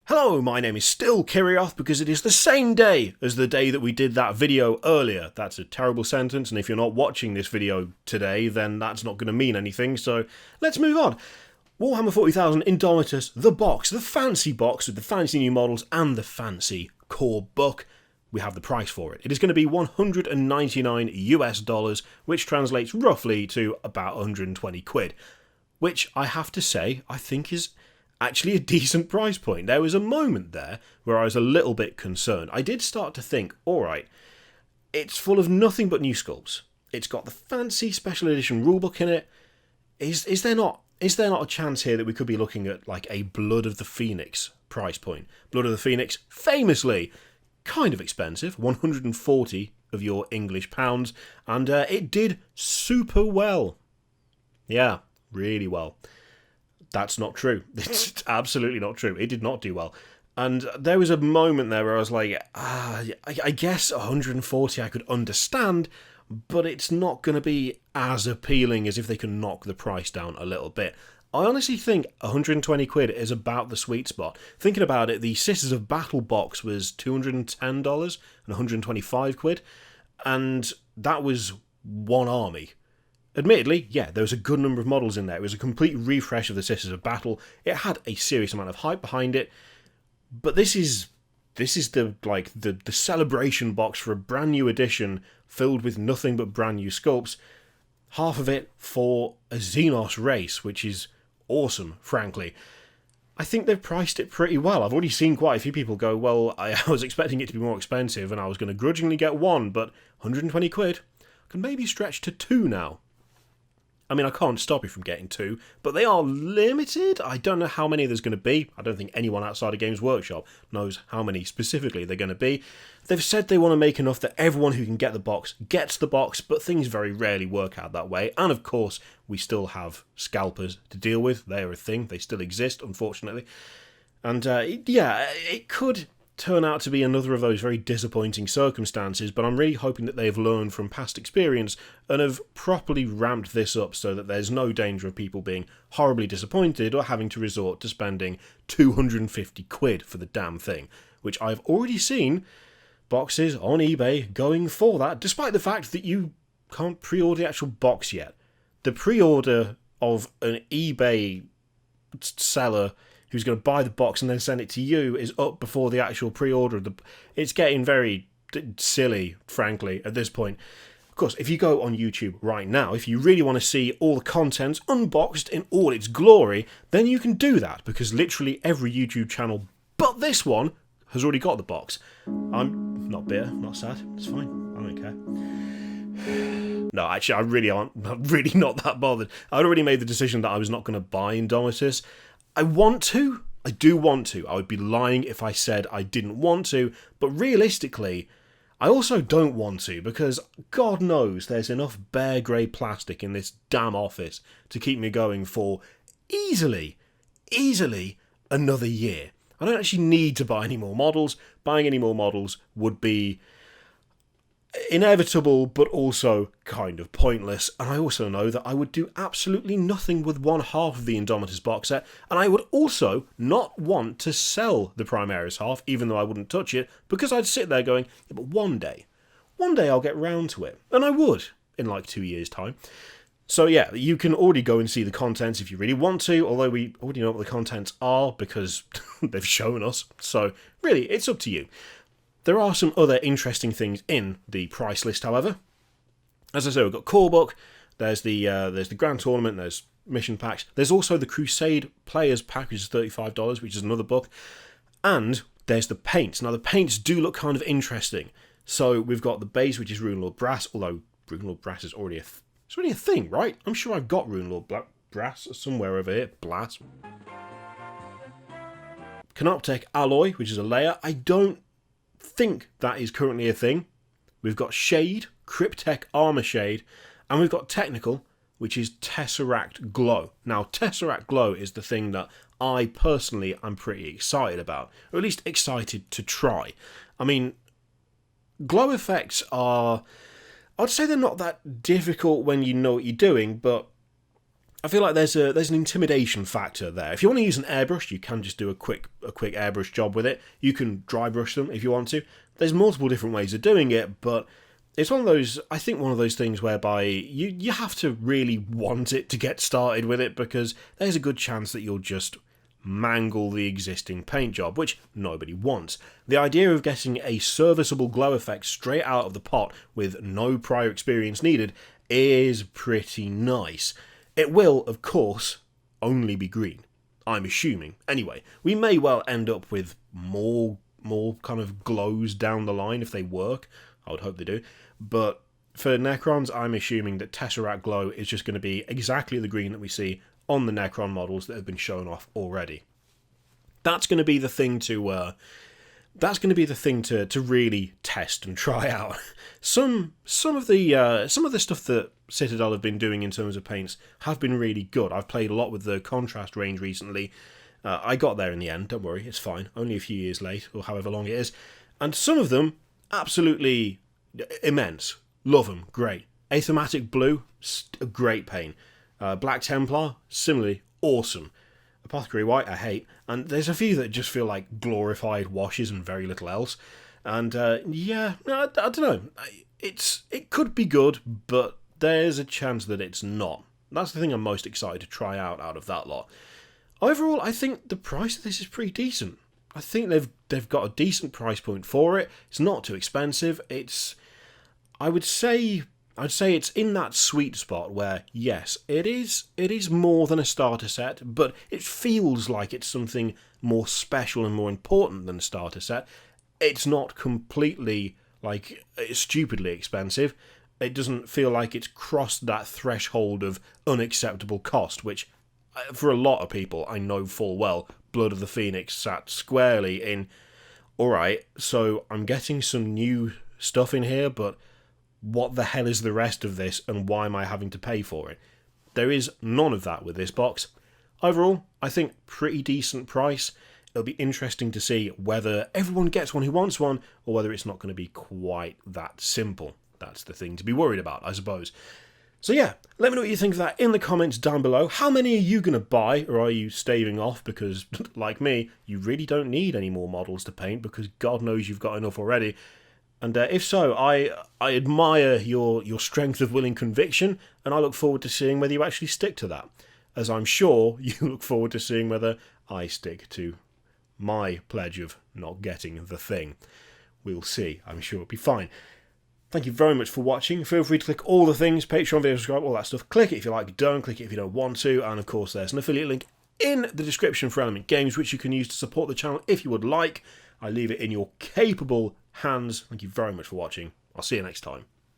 Hello, my name is still Kirioth because it is the same day as the day that we did that video earlier. That's a terrible sentence, and if you're not watching this video today, then that's not going to mean anything, so let's move on. Warhammer 40,000 Indomitus, the box, the fancy box with the fancy new models and the fancy core book. We have the price for it. It is going to be $199 US, which translates roughly to about 120 quid, which I have to say, I think is actually a decent price point. There was a moment there where I was a little bit concerned. I did start to think, alright, it's full of nothing but new sculpts. It's got the fancy special edition rulebook in it. Is there not a chance here that we could be looking at like a Blood of the Phoenix price point? Blood of the Phoenix, famously kind of expensive, 140 of your English pounds, and it did super well. Yeah, really well. That's not true. It's absolutely not true. It did not do well. And there was a moment there where I was like, I guess 140 I could understand, but it's not going to be as appealing as if they can knock the price down a little bit. I honestly think 120 quid is about the sweet spot. Thinking about it, the Sisters of Battle box was $210 and 125 quid, and that was one army. Admittedly, yeah, there was a good number of models in there. It was a complete refresh of the Sisters of Battle. It had a serious amount of hype behind it, but this is the celebration box for a brand new edition filled with nothing but brand new sculpts. Half of it for a Xenos race, which is awesome, frankly. I think they've priced it pretty well. I've already seen quite a few people go, well, I was expecting it to be more expensive and I was going to grudgingly get one, but 120 quid I can maybe stretch to two now. I mean, I can't stop you from getting two, but they are limited. I don't know how many there's going to be. I don't think anyone outside of Games Workshop knows how many specifically they're going to be. They've said they want to make enough that everyone who can get the box gets the box, but things very rarely work out that way. And of course, we still have scalpers to deal with. They're a thing. They still exist, unfortunately. And yeah, it could turn out to be another of those very disappointing circumstances, but I'm really hoping that they've learned from past experience and have properly ramped this up so that there's no danger of people being horribly disappointed or having to resort to spending 250 quid for the damn thing, which I've already seen boxes on eBay going for that, despite the fact that you can't pre-order the actual box yet. The pre-order of an eBay seller who's going to buy the box and then send it to you is up before the actual pre-order. It's getting very silly, frankly, at this point. Of course, if you go on YouTube right now, if you really want to see all the contents unboxed in all its glory, then you can do that, because literally every YouTube channel but this one has already got the box. I'm not bitter, not sad, it's fine, I don't care. No, actually, I'm really not that bothered. I'd already made the decision that I was not going to buy Indomitus. I do want to. I would be lying if I said I didn't want to, but realistically, I also don't want to, because God knows there's enough bare grey plastic in this damn office to keep me going for easily another year. I don't actually need to buy any more models. Buying any more models would be inevitable, but also kind of pointless. And I also know that I would do absolutely nothing with one half of the Indomitus box set, and I would also not want to sell the Primaris half, even though I wouldn't touch it, because I'd sit there going, yeah, but one day I'll get round to it. And I would, in like 2 years' time. So yeah, you can already go and see the contents if you really want to, although we already know what the contents are, because they've shown us. So really, it's up to you. There are some other interesting things in the price list, however. As I said, we've got Core Book, there's the Grand Tournament, there's Mission Packs, there's also the Crusade Players Pack, which is $35, which is another book, and there's the paints. Now, the paints do look kind of interesting. So we've got the base, which is Runelord Brass, although Runelord Brass is already a thing, right? I'm sure I've got Runelord Brass somewhere over here. Blast. Canoptech Alloy, which is a layer. I don't think that is currently a thing. We've got Shade, Cryptek Armor Shade, and we've got Technical, which is Tesseract Glow. Now, Tesseract Glow is the thing that I personally am pretty excited about, or at least excited to try. I mean, glow effects are, I'd say they're not that difficult when you know what you're doing, but I feel like there's an intimidation factor there. If you want to use an airbrush, you can just do a quick airbrush job with it. You can dry brush them if you want to. There's multiple different ways of doing it, but it's one of those things whereby you have to really want it to get started with it, because there's a good chance that you'll just mangle the existing paint job, which nobody wants. The idea of getting a serviceable glow effect straight out of the pot with no prior experience needed is pretty nice. It will, of course, only be green, I'm assuming. Anyway, we may well end up with more kind of glows down the line if they work. I would hope they do. But for Necrons, I'm assuming that Tesseract Glow is just going to be exactly the green that we see on the Necron models that have been shown off already. That's going to be the thing to really test and try out. Some of the stuff that Citadel have been doing in terms of paints have been really good. I've played a lot with the contrast range recently. I got there in the end, don't worry, it's fine. Only a few years late, or however long it is. And some of them, absolutely immense. Love them, great. Athematic Blue, a great paint. Black Templar, similarly awesome. Apothecary White, I hate. And there's a few that just feel like glorified washes and very little else. And I don't know. It could be good, but there's a chance that it's not. That's the thing I'm most excited to try out of that lot. Overall, I think the price of this is pretty decent. I think they've got a decent price point for it. It's not too expensive. I'd say it's in that sweet spot where, yes, it is more than a starter set, but it feels like it's something more special and more important than a starter set. It's not completely, stupidly expensive. It doesn't feel like it's crossed that threshold of unacceptable cost, which, for a lot of people, I know full well, Blood of the Phoenix sat squarely in, alright, so I'm getting some new stuff in here, but what the hell is the rest of this, and why am I having to pay for it? There is none of that with this box. Overall, I think pretty decent price. It'll be interesting to see whether everyone gets one who wants one, or whether it's not going to be quite that simple. That's the thing to be worried about, I suppose. So yeah, let me know what you think of that in the comments down below. How many are you going to buy, or are you staving off because, like me, you really don't need any more models to paint because God knows you've got enough already? And if so, I admire your strength of will and conviction, and I look forward to seeing whether you actually stick to that, as I'm sure you look forward to seeing whether I stick to my pledge of not getting the thing. We'll see. I'm sure it'll be fine. Thank you very much for watching. Feel free to click all the things, Patreon, video, subscribe, all that stuff. Click it if you like, don't click it if you don't want to. And of course, there's an affiliate link in the description for Element Games, which you can use to support the channel if you would like. I leave it in your capable hands. Thank you very much for watching. I'll see you next time.